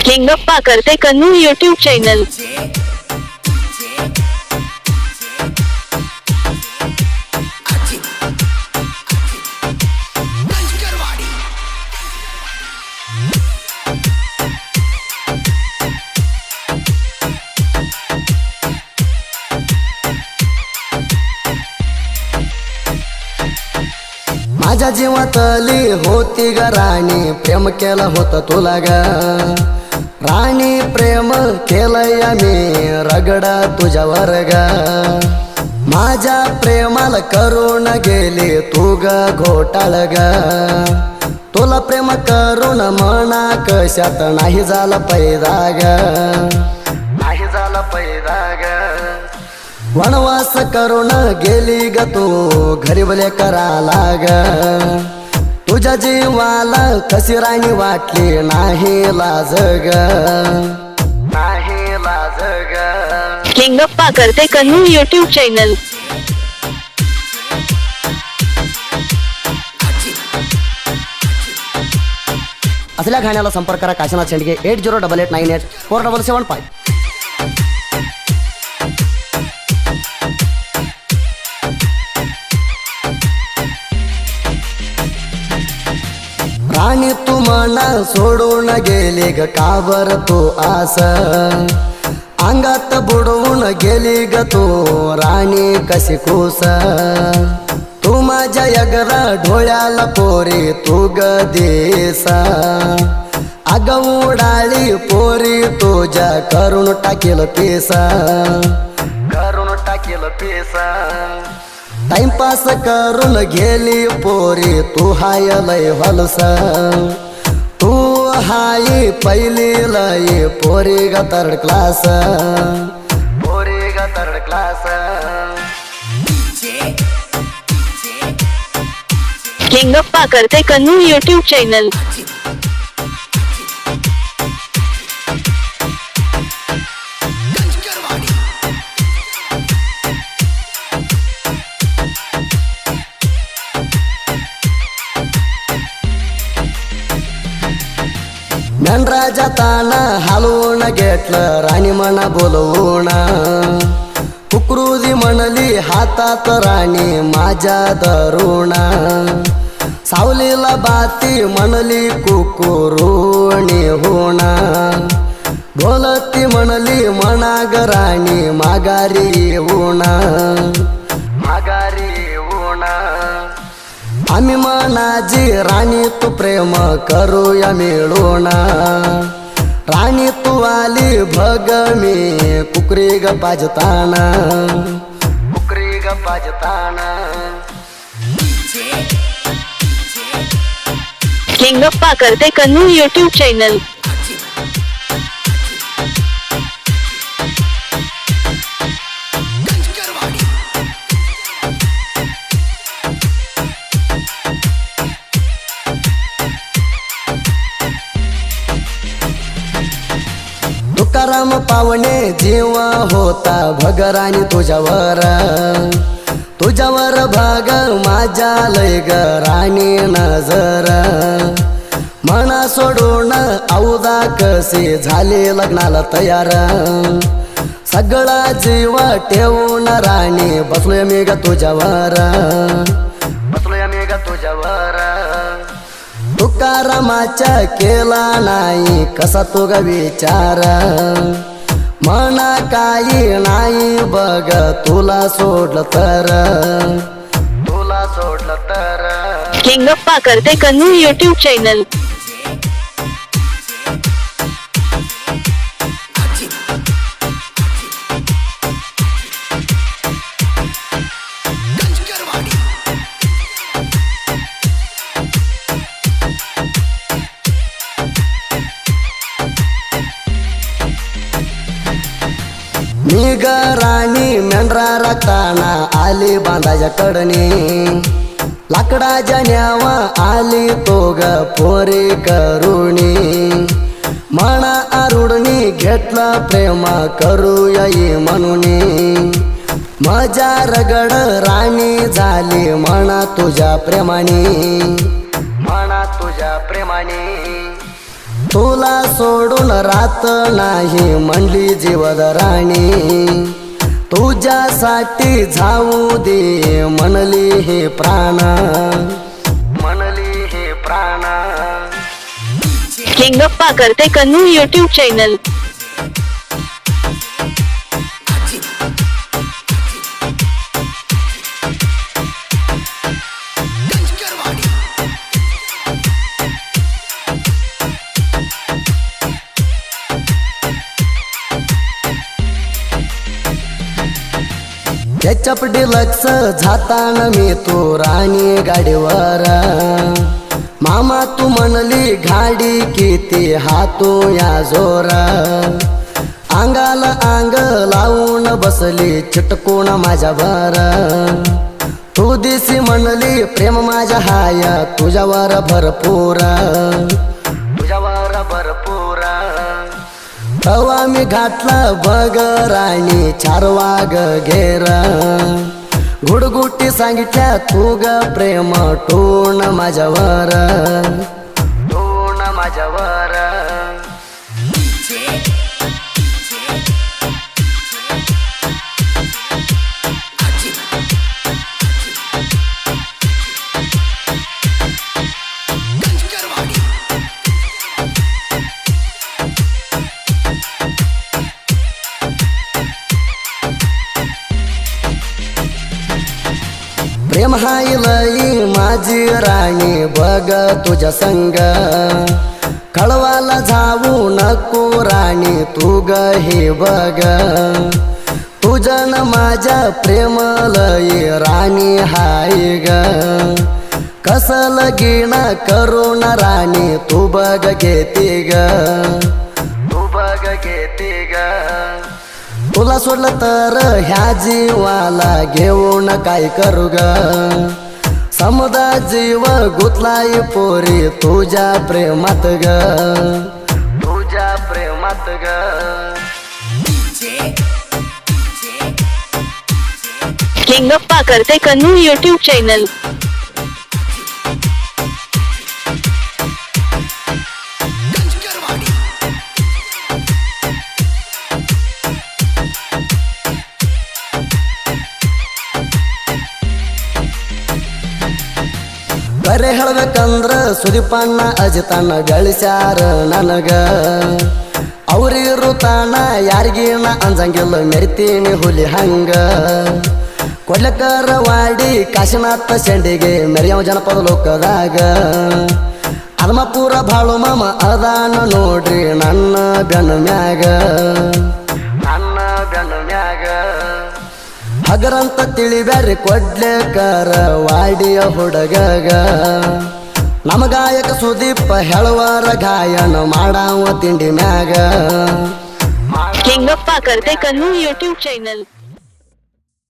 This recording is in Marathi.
केंगप्पा करते कन्नूर यूट्यूब चॅनल। माझ्या जीवातली होती ग राणी, प्रेम केलं होतं तुला ग राणी, प्रेम केलंय मी रगडा तुझ्यावर ग। माझ्या प्रेमाला करून गेली तू ग घोटाळ ग, तुला प्रेम करून मना कशात नाही झालं पैदा ग, नाही झालं पैदा ग। वनवास करून गेली ग तू गरीबले कराला ग, तुझ्या जीवाला कशी राणी वाटली नाही लाज ग, नाही लाज ग। केंगप्पा करते कन्नूर यूट्यूब चॅनल। असल्या गाण्याला संपर्क करा काशीनाथ शेंडगे 8088984775। राणी तू मना सोडून गेली ग काबर तू आस, अंगात बुडवून गेली ग तू राणी कशी खुश। तू माझ्या यगरा डोळ्याला पोरी तू ग दिसा, अग उडाली पोरी तुझ्या करून टाकेल पिसा, करून टाकेल पिसा। टाइमपास करून गेली पोरी तू हाय लय हलस, तू हाय पहिली लय पोरी ग थर्ड क्लास, पोरी ग थर्ड क्लास। केंगप्पा करते कन्नूर यूट्यूब चॅनल। मेंढराच्या ताना हलवून घेतलं राणी मना बोलवून, कुकरुजी म्हणली हातात राणी माझ्या धरून, सावलीला बाती म्हणली कुकुरुणी होणा, बोलती म्हणली मना ग राणी माघारी येऊना, माघारी येऊना। आम्ही मनाजी राणी तू प्रेम करूया मिळून, राणी तू आली भग मी कुकरी ग पाजताना, कुकरी ग पाजताना। केंगप्पा करते कन्नूर यूट्यूब चॅनल। तुकाराम पावणे जीव होता भगराणी तुझ्यावर, तुझ्यावर भाग माझ्या लय ग राणी नजर। मना सोडून औदा कसे झाले लग्नाला तयार, सगळा जीव ठेवून राणी बसलोय मी ग तुझ्यावर, बसलोय मी ग तुझ्यावर। तुकारामाच्या केला नाही कसा तो ग विचार, मना काही नाही बघ तुला सोडलं तर, तुला सोडलं तर। केंगप्पा करते कन्नूर यूट्यूब चॅनल। मी ग राणी मेंढरा राखताना आली बांधाच्या कडणी, लाकडाच्या न्यावा आली तो ग पोरी करुणी, मना आरुडणी घेतला प्रेम करूया म्हणून, मजा रगड राणी झाली मना तुझ्या प्रेमाने, मना तुझ्या प्रेमाने। तुला सोडून रात नाही म्हणली जीवद राणी, तुझ्यासाठी जाऊ दे म्हणली हे प्राण, म्हणली हे प्राण. किंगप्पा करते कन्नू यूट्यूब चॅनल. केचप डिलक्स जाताना मी तू राणी गाडीवर, मामा तू म्हणली गाडी किती हातू या जोर, अंगाला अंग लावून बसली चिटकून माझ्यावर, तू दिसी म्हणली प्रेम माझ्या हाय तुझ्यावर भरपूर, तुझ्यावर भरपूर. तवा मी घातला बग राणी 4 वाग घेर, घुडगुटी सांगितल्या तू ग प्रेम टून माझ्यावर, टून माझ्यावर. प्रेम हाय लई माझी राणी बघ तुझ्या संग, कळवाला जाऊ नको राणी तू ग हे बघ, तुझन माझ्या प्रेम लई राणी हाय ग, कसं लगीन करून राणी तू बघ घेते ग, तू बघ घेते ग. तुला सोडलं तर ह्या जीवाला घेऊन काय करू ग, समुदा जीव गुतलाय पोरी तुझ्या प्रेमात ग, तुझ्या प्रेमात ग. किंगप्पा करते कन्नू यूट्यूब चॅनल. ಬರೆ ಹೇಳ್ಬೇಕಂದ್ರ ಸುದೀಪಣ್ಣ ಅಜಿತಣ್ಣ ಗಳಿಸ್ಯಾರ ನನಗ, ಅವ್ರಿರು ತಾಣ ಯಾರಿಗೇನ ಅಂಜಂಗಿಲ್ಲ ಮೆರಿತೀನಿ ಹುಲಿ ಹಂಗ, ಕೊಡ್ಲಕರ ವಾಡಿ ಕಾಶಿನಾಥ ಶೆಂಡಿಗೆ ಮೆರೆಯವ ಜನಪದ ಲೋಕದಾಗ, ಅದ್ಮಪುರ ಬಾಳು ಮಾಮ ಅದಾನ ನೋಡ್ರಿ ನನ್ನ ಬೆನ್ನ ಮ್ಯಾಗ, ನನ್ನ ಬೆನ್ನ ಮ್ಯಾಗ. ಹಗರಂತ ತಿಳಿಬ್ಯಾರಿ ಕೊಡ್ಲೇಕರ ವಾಡಿಯ ಹುಡುಗಗ, ನಮ್ಮ ಗಾಯಕ ಸುದೀಪ ಹೇಳುವರ ಗಾಯನ ಮಾಡಾವ ತಿಂಡಿ ಮ್ಯಾಗ. किंगप्पा करते कन्नू यूट्यूब चॅनल.